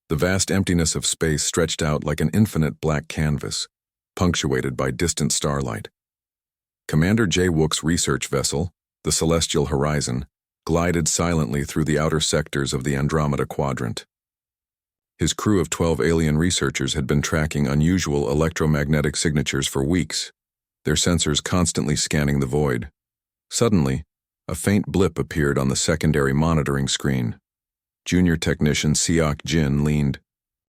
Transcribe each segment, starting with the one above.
The vast emptiness of space stretched out like an infinite black canvas, punctuated by distant starlight. Commander Jae-wook's research vessel, the Celestial Horizon, glided silently through the outer sectors of the Andromeda Quadrant. His crew of 12 alien researchers had been tracking unusual electromagnetic signatures for weeks, their sensors constantly scanning the void. Suddenly, a faint blip appeared on the secondary monitoring screen. Junior technician Seok Jin leaned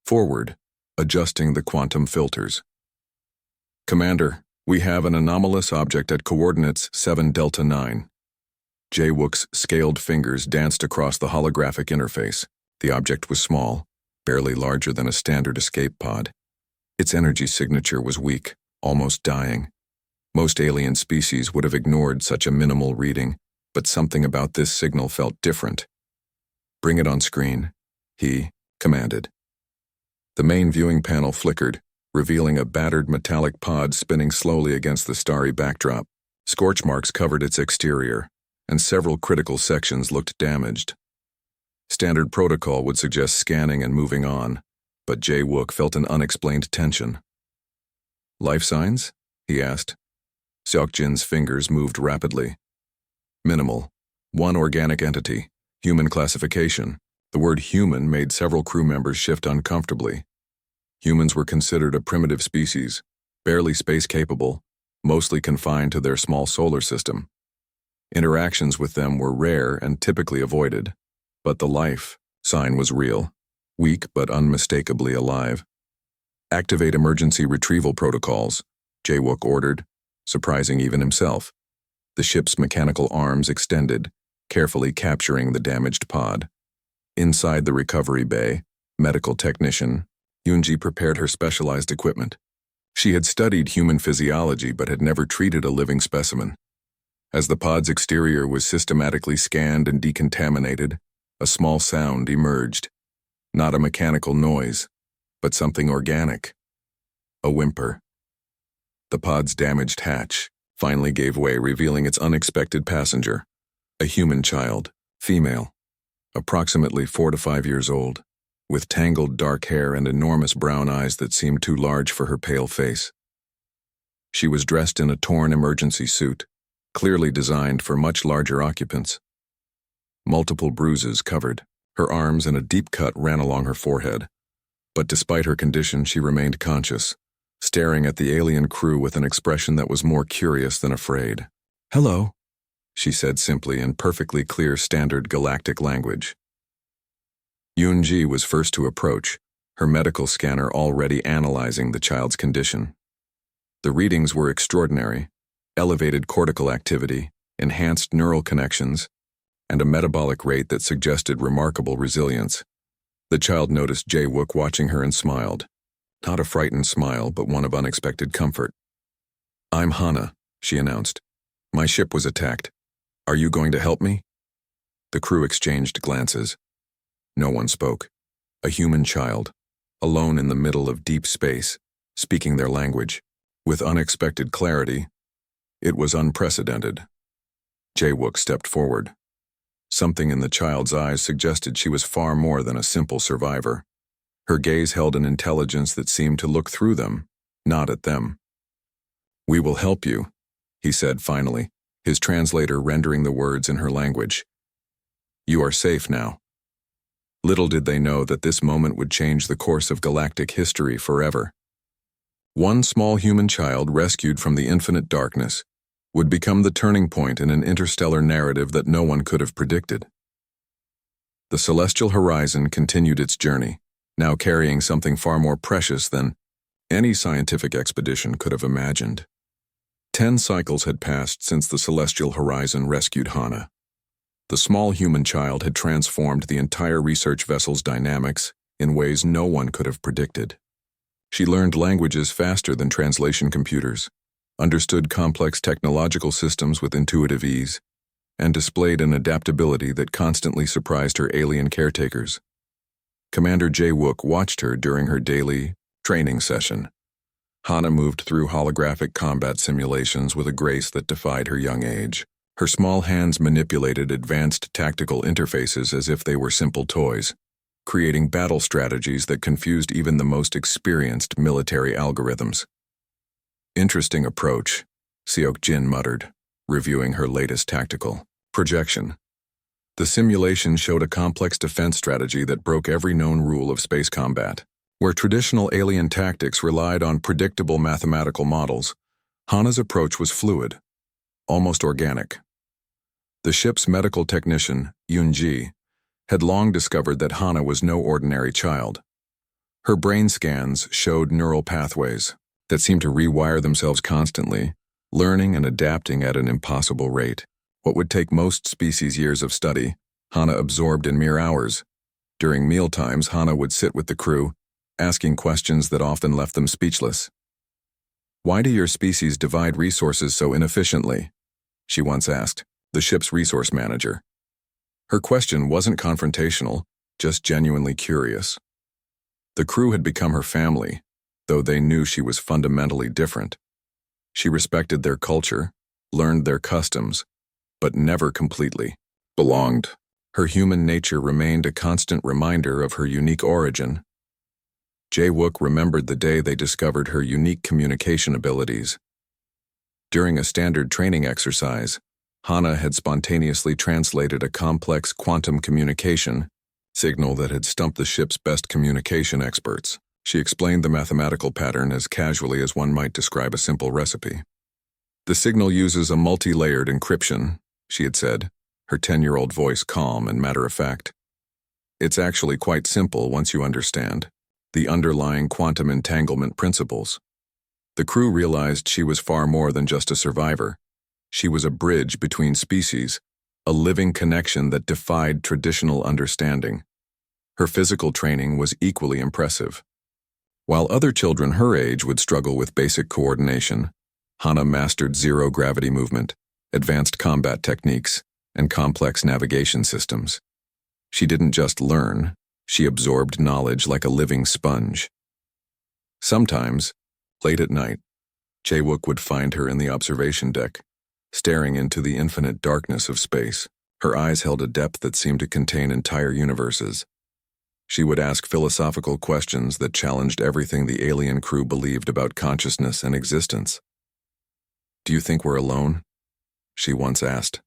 forward, adjusting the quantum filters. "Commander, we have an anomalous object at coordinates 7 Delta 9. Jae-wook's scaled fingers danced across the holographic interface. The object was small, barely larger than a standard escape pod. Its energy signature was weak, almost dying. Most alien species would have ignored such a minimal reading, but something about this signal felt different. "Bring it on screen," he commanded. The main viewing panel flickered, revealing a battered metallic pod spinning slowly against the starry backdrop. Scorch marks covered its exterior, and several critical sections looked damaged. Standard protocol would suggest scanning and moving on, but Jae-wook felt an unexplained tension. "Life signs?" he asked. Seok-jin's fingers moved rapidly. "Minimal. One organic entity. Human classification." The word human made several crew members shift uncomfortably. Humans were considered a primitive species, barely space-capable, mostly confined to their small solar system. Interactions with them were rare and typically avoided, but the life sign was real, weak but unmistakably alive. "Activate emergency retrieval protocols," Jae-wook ordered, surprising even himself. The ship's mechanical arms extended, carefully capturing the damaged pod. Inside the recovery bay, medical technician Yoonji prepared her specialized equipment. She had studied human physiology but had never treated a living specimen. As the pod's exterior was systematically scanned and decontaminated, a small sound emerged. Not a mechanical noise, but something organic. A whimper. The pod's damaged hatch finally gave way, revealing its unexpected passenger. A human child, female, approximately 4 to 5 years old, with tangled dark hair and enormous brown eyes that seemed too large for her pale face. She was dressed in a torn emergency suit, clearly designed for much larger occupants. Multiple bruises covered her arms and a deep cut ran along her forehead. But despite her condition, she remained conscious, staring at the alien crew with an expression that was more curious than afraid. "Hello," she said simply in perfectly clear standard galactic language. Yoonji was first to approach, her medical scanner already analyzing the child's condition. The readings were extraordinary: elevated cortical activity, enhanced neural connections, and a metabolic rate that suggested remarkable resilience. The child noticed Jae-wook watching her and smiled. Not a frightened smile, but one of unexpected comfort. "I'm Hana," she announced. "My ship was attacked. Are you going to help me?" The crew exchanged glances. No one spoke. A human child, alone in the middle of deep space, speaking their language, with unexpected clarity. It was unprecedented. Jae-wook stepped forward. Something in the child's eyes suggested she was far more than a simple survivor. Her gaze held an intelligence that seemed to look through them, not at them. "We will help you," he said finally, his translator rendering the words in her language. "You are safe now." Little did they know that this moment would change the course of galactic history forever. One small human child rescued from the infinite darkness would become the turning point in an interstellar narrative that no one could have predicted. The Celestial Horizon continued its journey, now carrying something far more precious than any scientific expedition could have imagined. 10 cycles had passed since the Celestial Horizon rescued Hana. The small human child had transformed the entire research vessel's dynamics in ways no one could have predicted. She learned languages faster than translation computers, understood complex technological systems with intuitive ease, and displayed an adaptability that constantly surprised her alien caretakers. Commander Jae-wook watched her during her daily training session. Hana moved through holographic combat simulations with a grace that defied her young age. Her small hands manipulated advanced tactical interfaces as if they were simple toys. creating battle strategies that confused even the most experienced military algorithms. Interesting approach, Seok-jin muttered, reviewing her latest tactical projection. The simulation showed a complex defense strategy that broke every known rule of space combat. Where traditional alien tactics relied on predictable mathematical models, Hana's approach was fluid, almost organic. The ship's medical technician, Yoon-ji, had long discovered that Hana was no ordinary child. Her brain scans showed neural pathways that seemed to rewire themselves constantly, learning and adapting at an impossible rate. What would take most species years of study, Hana absorbed in mere hours. During mealtimes, Hana would sit with the crew, asking questions that often left them speechless. "Why do your species divide resources so inefficiently?" she once asked, the ship's resource manager. Her question wasn't confrontational, just genuinely curious. The crew had become her family, though they knew she was fundamentally different. She respected their culture, learned their customs, but never completely belonged. Her human nature remained a constant reminder of her unique origin. Jae-wook remembered the day they discovered her unique communication abilities. During a standard training exercise, Hana had spontaneously translated a complex quantum communication signal that had stumped the ship's best communication experts. She explained the mathematical pattern as casually as one might describe a simple recipe. "The signal uses a multi-layered encryption," she had said, her 10-year-old voice calm and matter-of-fact. "It's actually quite simple once you understand the underlying quantum entanglement principles." The crew realized she was far more than just a survivor. She was a bridge between species, a living connection that defied traditional understanding. Her physical training was equally impressive. While other children her age would struggle with basic coordination, Hana mastered zero-gravity movement, advanced combat techniques, and complex navigation systems. She didn't just learn, she absorbed knowledge like a living sponge. Sometimes, late at night, Jae-wook would find her in the observation deck, staring into the infinite darkness of space. Her eyes held a depth that seemed to contain entire universes. She would ask philosophical questions that challenged everything the alien crew believed about consciousness and existence. "Do you think we're alone?" she once asked,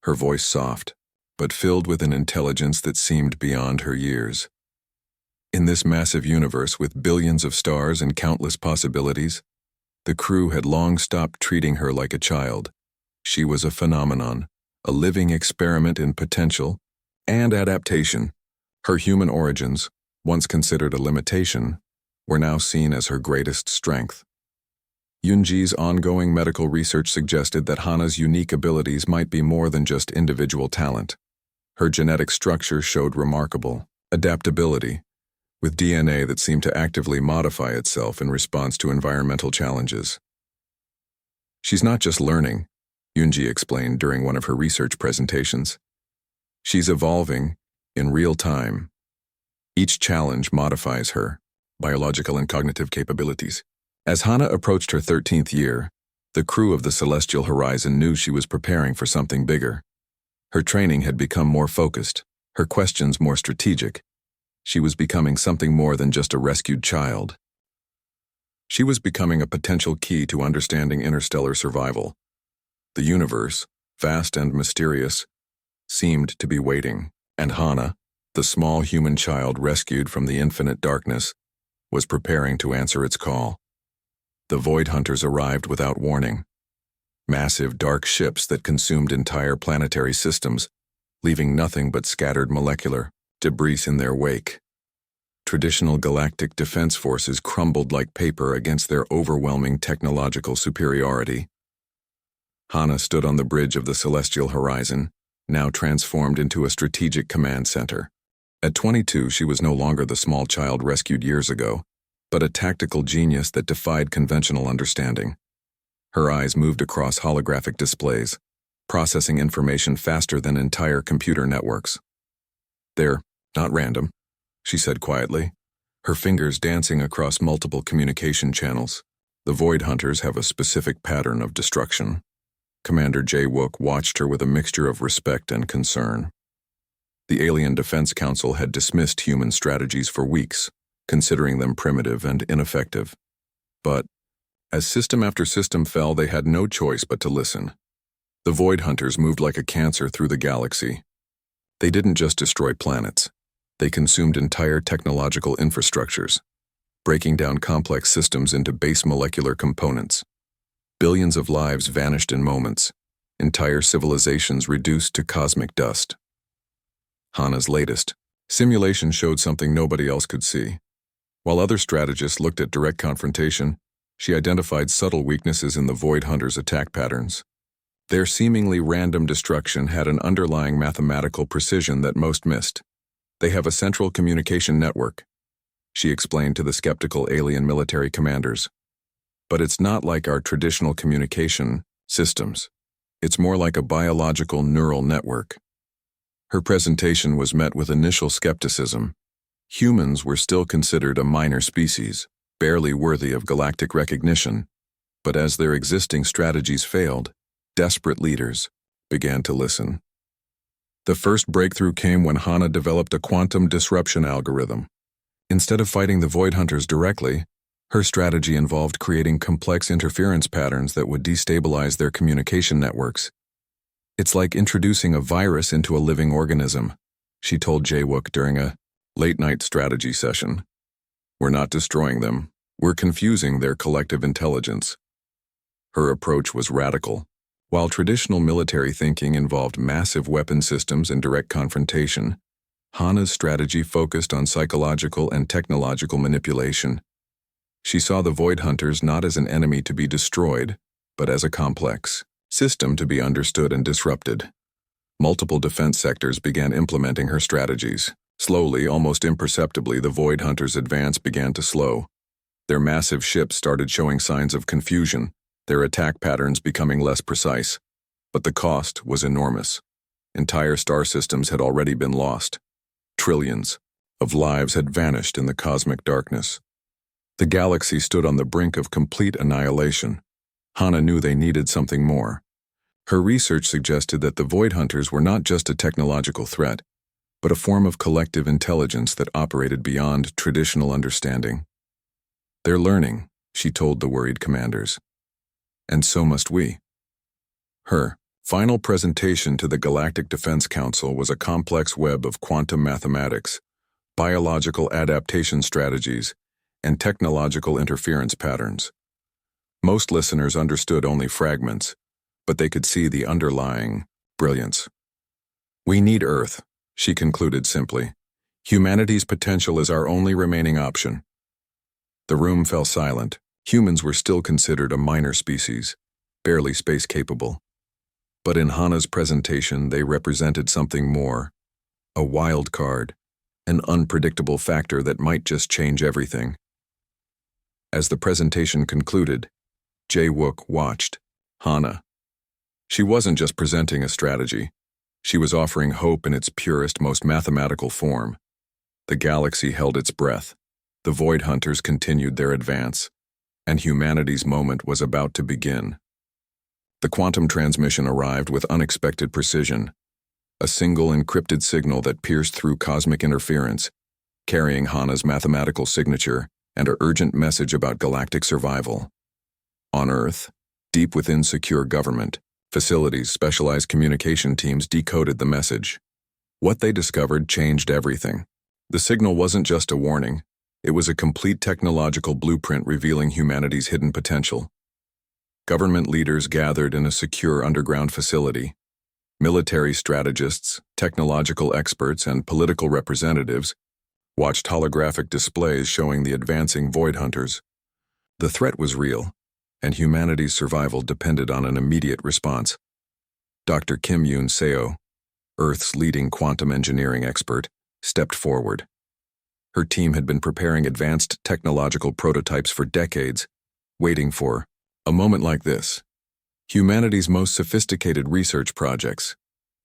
her voice soft, but filled with an intelligence that seemed beyond her years. In this massive universe with billions of stars and countless possibilities, the crew had long stopped treating her like a child. She was a phenomenon, a living experiment in potential and adaptation. Her human origins, once considered a limitation, were now seen as her greatest strength. Yoon-ji's ongoing medical research suggested that Hana's unique abilities might be more than just individual talent. Her genetic structure showed remarkable adaptability, with DNA that seemed to actively modify itself in response to environmental challenges. "She's not just learning," Yoon-ji explained during one of her research presentations. "She's evolving in real time. Each challenge modifies her biological and cognitive capabilities." As Hana approached her 13th year, the crew of the Celestial Horizon knew she was preparing for something bigger. Her training had become more focused, her questions more strategic. She was becoming something more than just a rescued child. She was becoming a potential key to understanding interstellar survival. The universe, vast and mysterious, seemed to be waiting, and Hana, the small human child rescued from the infinite darkness, was preparing to answer its call. The Void Hunters arrived without warning. Massive dark ships that consumed entire planetary systems, leaving nothing but scattered molecular debris in their wake. Traditional galactic defense forces crumbled like paper against their overwhelming technological superiority. Hana stood on the bridge of the Celestial Horizon, now transformed into a strategic command center. At 22, she was no longer the small child rescued years ago, but a tactical genius that defied conventional understanding. Her eyes moved across holographic displays, processing information faster than entire computer networks. "They're not random," she said quietly, her fingers dancing across multiple communication channels. "The Void Hunters have a specific pattern of destruction." Commander Jae-wook watched her with a mixture of respect and concern. The Alien Defense Council had dismissed human strategies for weeks, considering them primitive and ineffective. But, as system after system fell, they had no choice but to listen. The Void Hunters moved like a cancer through the galaxy. They didn't just destroy planets. They consumed entire technological infrastructures, breaking down complex systems into base molecular components. Billions of lives vanished in moments, entire civilizations reduced to cosmic dust. Hana's latest simulation showed something nobody else could see. While other strategists looked at direct confrontation, she identified subtle weaknesses in the Void Hunters' attack patterns. Their seemingly random destruction had an underlying mathematical precision that most missed. They have a central communication network, she explained to the skeptical alien military commanders. But it's not like our traditional communication systems. It's more like a biological neural network. Her presentation was met with initial skepticism. Humans were still considered a minor species, barely worthy of galactic recognition. But as their existing strategies failed, desperate leaders began to listen. The first breakthrough came when Hana developed a quantum disruption algorithm. Instead of fighting the Void Hunters directly, her strategy involved creating complex interference patterns that would destabilize their communication networks. It's like introducing a virus into a living organism, she told Jae-wook during a late-night strategy session. We're not destroying them, we're confusing their collective intelligence. Her approach was radical. While traditional military thinking involved massive weapon systems and direct confrontation, Hana's strategy focused on psychological and technological manipulation. She saw the Void Hunters not as an enemy to be destroyed, but as a complex system to be understood and disrupted. Multiple defense sectors began implementing her strategies. Slowly, almost imperceptibly, the Void Hunters' advance began to slow. Their massive ships started showing signs of confusion, their attack patterns becoming less precise. But the cost was enormous. Entire star systems had already been lost. Trillions of lives had vanished in the cosmic darkness. The galaxy stood on the brink of complete annihilation. Hana knew they needed something more. Her research suggested that the Void Hunters were not just a technological threat, but a form of collective intelligence that operated beyond traditional understanding. They're learning, she told the worried commanders. And so must we. Her final presentation to the Galactic Defense Council was a complex web of quantum mathematics, biological adaptation strategies, and technological interference patterns. Most listeners understood only fragments, but they could see the underlying brilliance. We need Earth, she concluded simply. Humanity's potential is our only remaining option. The room fell silent. Humans were still considered a minor species, barely space-capable. But in Hana's presentation, they represented something more. A wild card, an unpredictable factor that might just change everything. As the presentation concluded, Jae-wook watched Hana. She wasn't just presenting a strategy. She was offering hope in its purest, most mathematical form. The galaxy held its breath. The Void Hunters continued their advance, and humanity's moment was about to begin. The quantum transmission arrived with unexpected precision, a single encrypted signal that pierced through cosmic interference, carrying Hana's mathematical signature and an urgent message about galactic survival. On Earth, deep within secure government facilities, specialized communication teams decoded the message. What they discovered changed everything. The signal wasn't just a warning. It was a complete technological blueprint revealing humanity's hidden potential. Government leaders gathered in a secure underground facility. Military strategists, technological experts, and political representatives watched holographic displays showing the advancing Void Hunters. The threat was real, and humanity's survival depended on an immediate response. Dr. Kim Yoon-seo, Earth's leading quantum engineering expert, stepped forward. Her team had been preparing advanced technological prototypes for decades, waiting for a moment like this. Humanity's most sophisticated research projects,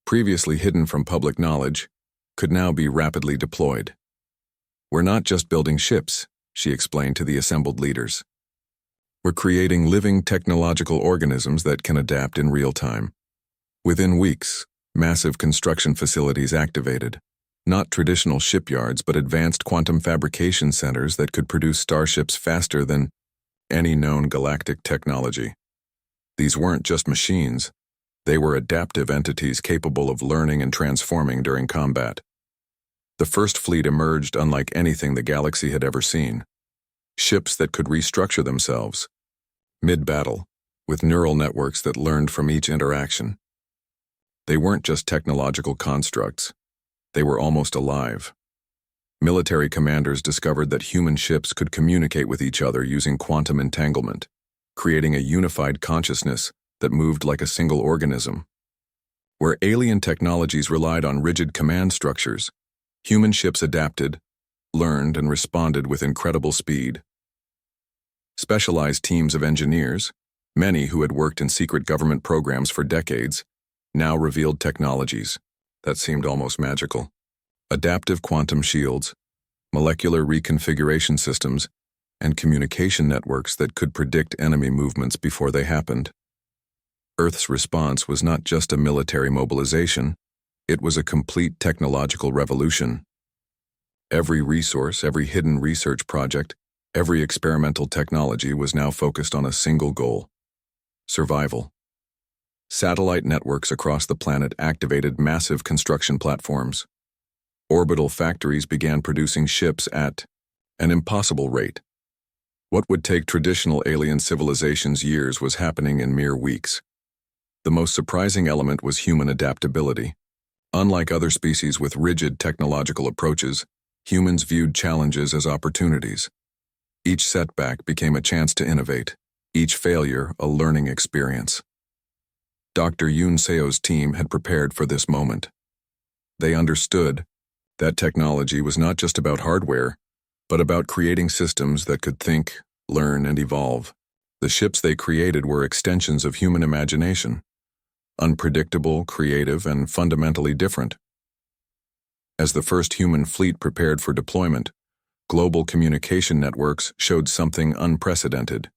previously hidden from public knowledge, could now be rapidly deployed. We're not just building ships, she explained to the assembled leaders. We're creating living technological organisms that can adapt in real time. Within weeks, massive construction facilities activated, Not traditional shipyards, but advanced quantum fabrication centers that could produce starships faster than any known galactic technology. These weren't just machines. They were adaptive entities capable of learning and transforming during combat. The first fleet emerged unlike anything the galaxy had ever seen. Ships that could restructure themselves, mid-battle, with neural networks that learned from each interaction. They weren't just technological constructs. They were almost alive. Military commanders discovered that human ships could communicate with each other using quantum entanglement, creating a unified consciousness that moved like a single organism. Where alien technologies relied on rigid command structures, human ships adapted, learned, and responded with incredible speed. Specialized teams of engineers, many who had worked in secret government programs for decades, now revealed technologies that seemed almost magical. Adaptive quantum shields, molecular reconfiguration systems, and communication networks that could predict enemy movements before they happened. Earth's response was not just a military mobilization, it was a complete technological revolution. Every resource, every hidden research project, every experimental technology was now focused on a single goal: survival. Satellite networks across the planet activated massive construction platforms. Orbital factories began producing ships at an impossible rate. What would take traditional alien civilizations years was happening in mere weeks. The most surprising element was human adaptability. Unlike other species with rigid technological approaches, humans viewed challenges as opportunities. Each setback became a chance to innovate, each failure a learning experience. Dr. Yoon Seo's team had prepared for this moment. They understood that technology was not just about hardware, but about creating systems that could think, learn, and evolve. The ships they created were extensions of human imagination, unpredictable, creative, and fundamentally different. As the first human fleet prepared for deployment, global communication networks showed something unprecedented.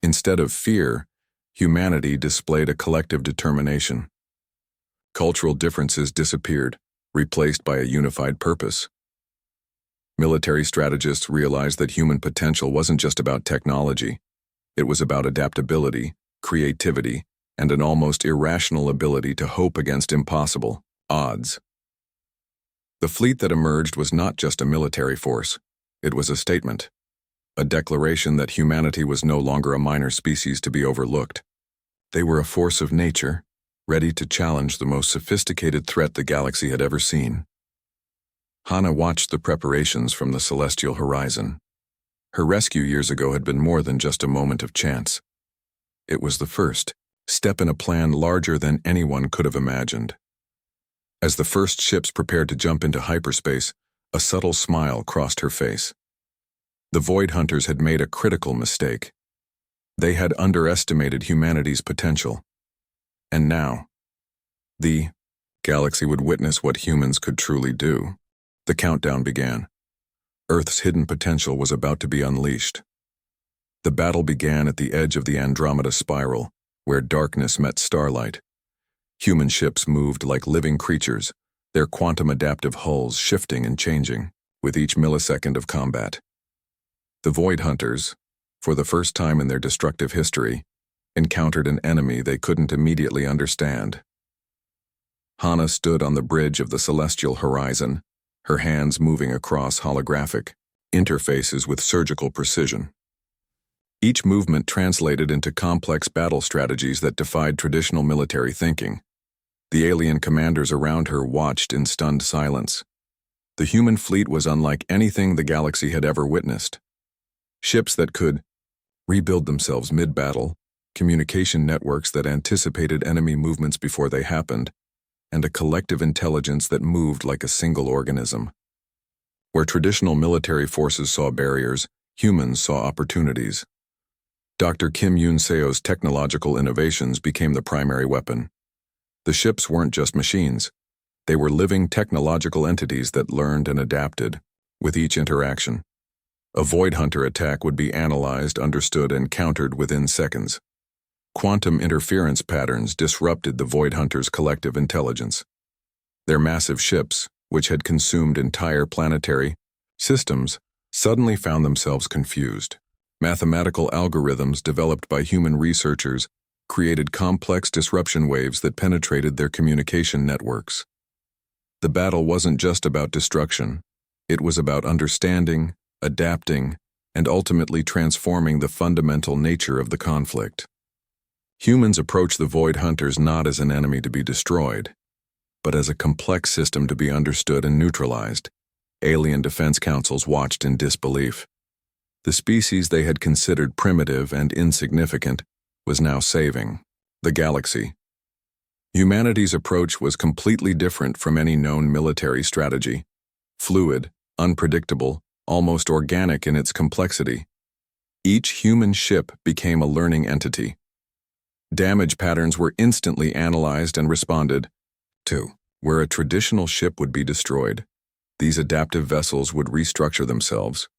Instead of fear, humanity displayed a collective determination. Cultural differences disappeared, replaced by a unified purpose. Military strategists realized that human potential wasn't just about technology. It was about adaptability, creativity, and an almost irrational ability to hope against impossible odds. The fleet that emerged was not just a military force. It was a statement, a declaration that humanity was no longer a minor species to be overlooked. They were a force of nature, ready to challenge the most sophisticated threat the galaxy had ever seen. Hana watched the preparations from the celestial horizon. Her rescue years ago had been more than just a moment of chance. It was the first step in a plan larger than anyone could have imagined. As the first ships prepared to jump into hyperspace, a subtle smile crossed her face. The Void Hunters had made a critical mistake. They had underestimated humanity's potential. And now, the galaxy would witness what humans could truly do. The countdown began. Earth's hidden potential was about to be unleashed. The battle began at the edge of the Andromeda Spiral, where darkness met starlight. Human ships moved like living creatures, their quantum-adaptive hulls shifting and changing with each millisecond of combat. The Void Hunters, for the first time in their destructive history, encountered an enemy they couldn't immediately understand. Hana stood on the bridge of the celestial horizon, her hands moving across holographic interfaces with surgical precision. Each movement translated into complex battle strategies that defied traditional military thinking. The alien commanders around her watched in stunned silence. The human fleet was unlike anything the galaxy had ever witnessed. Ships that could rebuild themselves mid-battle, communication networks that anticipated enemy movements before they happened, and a collective intelligence that moved like a single organism. Where traditional military forces saw barriers, humans saw opportunities. Dr. Kim Yoon-seo's technological innovations became the primary weapon. The ships weren't just machines. They were living technological entities that learned and adapted with each interaction. A Void Hunter attack would be analyzed, understood, and countered within seconds. Quantum interference patterns disrupted the Void Hunters' collective intelligence. Their massive ships, which had consumed entire planetary systems, suddenly found themselves confused. Mathematical algorithms developed by human researchers created complex disruption waves that penetrated their communication networks. The battle wasn't just about destruction. It was about understanding, adapting, and ultimately transforming the fundamental nature of the conflict. Humans approached the Void Hunters not as an enemy to be destroyed, but as a complex system to be understood and neutralized. Alien defense councils watched in disbelief. The species they had considered primitive and insignificant was now saving the galaxy. Humanity's approach was completely different from any known military strategy. Fluid, unpredictable, almost organic in its complexity. Each human ship became a learning entity. Damage patterns were instantly analyzed and responded to. Where a traditional ship would be destroyed, these adaptive vessels would restructure themselves,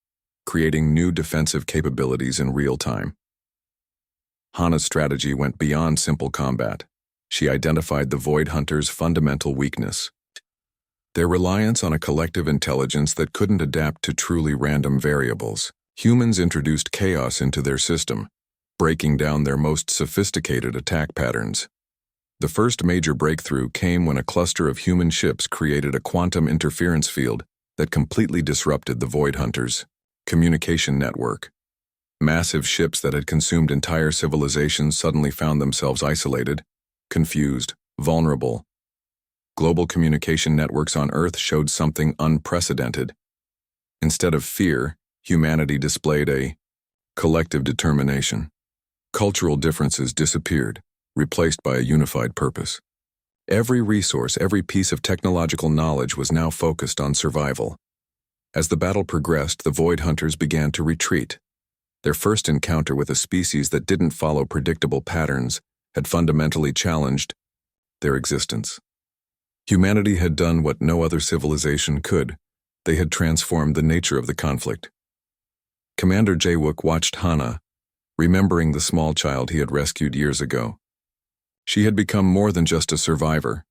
creating new defensive capabilities in real time. Hana's strategy went beyond simple combat. She identified the Void Hunters' fundamental weakness: their reliance on a collective intelligence that couldn't adapt to truly random variables. Humans introduced chaos into their system, breaking down their most sophisticated attack patterns. The first major breakthrough came when a cluster of human ships created a quantum interference field that completely disrupted the Void Hunters' communication network. Massive ships that had consumed entire civilizations suddenly found themselves isolated, confused, vulnerable. Global communication networks on Earth showed something unprecedented. Instead of fear, humanity displayed a collective determination. Cultural differences disappeared, replaced by a unified purpose. Every resource, every piece of technological knowledge was now focused on survival. As the battle progressed, the Void Hunters began to retreat. Their first encounter with a species that didn't follow predictable patterns had fundamentally challenged their existence. Humanity had done what no other civilization could. They had transformed the nature of the conflict. Commander Jawook watched Hana, remembering the small child he had rescued years ago. She had become more than just a survivor.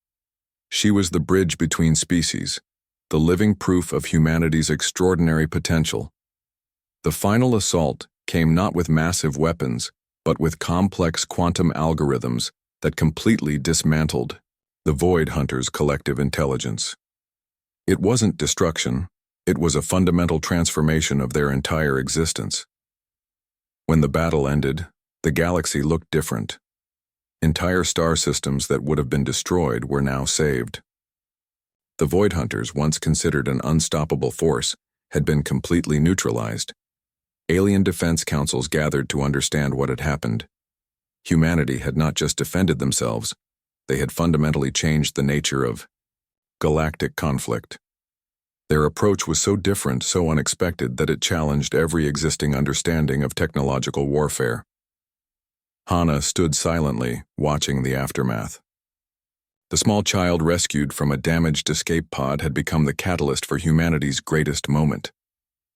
She was the bridge between species, the living proof of humanity's extraordinary potential. The final assault came not with massive weapons, but with complex quantum algorithms that completely dismantled the Void Hunters' collective intelligence. It wasn't destruction, it was a fundamental transformation of their entire existence. When the battle ended, the galaxy looked different. Entire star systems that would have been destroyed were now saved. The Void Hunters, once considered an unstoppable force, had been completely neutralized. Alien defense councils gathered to understand what had happened. Humanity had not just defended themselves, they had fundamentally changed the nature of galactic conflict. Their approach was so different, so unexpected, that it challenged every existing understanding of technological warfare. Hana stood silently, watching the aftermath. The small child rescued from a damaged escape pod had become the catalyst for humanity's greatest moment.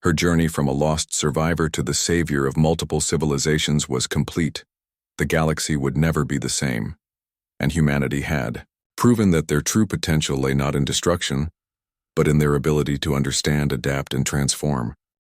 Her journey from a lost survivor to the savior of multiple civilizations was complete. The galaxy would never be the same, and humanity had proven that their true potential lay not in destruction, but in their ability to understand, adapt, and transform.